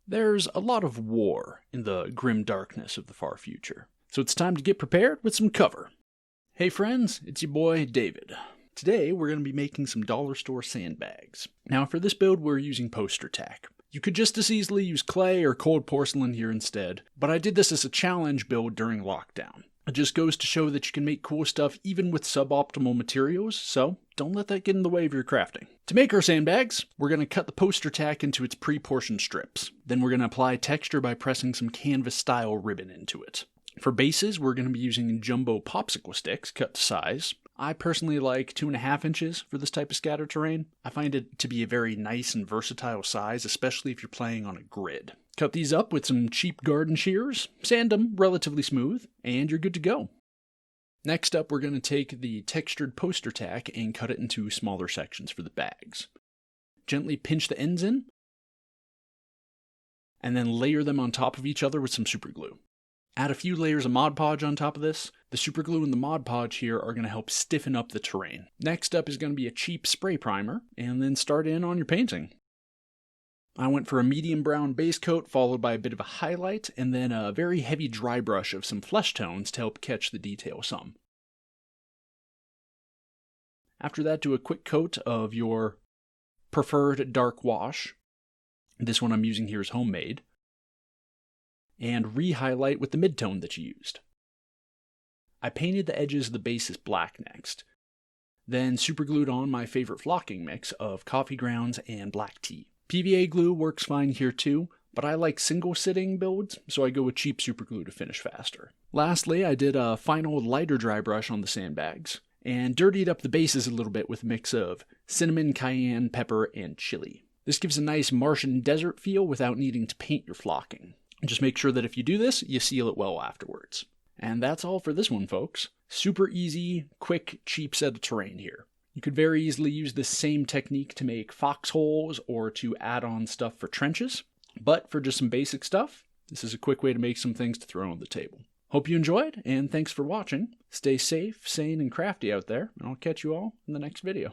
There's a lot of war in the grim darkness of the far future, so it's time to get prepared with some cover. Hey friends, it's your boy David. Today we're going to be making some dollar store sandbags. Now for this build we're using poster tack. You could just as easily use clay or cold porcelain here instead, but I did this as a challenge build during lockdown. It just goes to show that you can make cool stuff even with suboptimal materials, so don't let that get in the way of your crafting. To make our sandbags, we're going to cut the poster tack into its pre-portioned strips. Then we're going to apply texture by pressing some canvas-style ribbon into it. For bases, we're going to be using jumbo popsicle sticks cut to size. I personally like 2.5 inches for this type of scatter terrain. I find it to be a very nice and versatile size, especially if you're playing on a grid. Cut these up with some cheap garden shears, sand them relatively smooth, and you're good to go. Next up, we're going to take the textured poster tack and cut it into smaller sections for the bags. Gently pinch the ends in, and then layer them on top of each other with some super glue. Add a few layers of Mod Podge on top of this. The super glue and the Mod Podge here are going to help stiffen up the terrain. Next up is going to be a cheap spray primer, and then start in on your painting. I went for a medium brown base coat followed by a bit of a highlight and then a very heavy dry brush of some flesh tones to help catch the detail some. After that, do a quick coat of your preferred dark wash. This one I'm using here is homemade. And re-highlight with the mid-tone that you used. I painted the edges of the bases black next. Then superglued on my favorite flocking mix of coffee grounds and black tea. PVA glue works fine here too, but I like single sitting builds, so I go with cheap superglue to finish faster. Lastly, I did a final lighter dry brush on the sandbags, and dirtied up the bases a little bit with a mix of cinnamon, cayenne, pepper, and chili. This gives a nice Martian desert feel without needing to paint your flocking. Just make sure that if you do this, you seal it well afterwards. And that's all for this one, folks. Super easy, quick, cheap set of terrain here. You could very easily use this same technique to make foxholes or to add on stuff for trenches. But for just some basic stuff, this is a quick way to make some things to throw on the table. Hope you enjoyed, and thanks for watching. Stay safe, sane, and crafty out there, and I'll catch you all in the next video.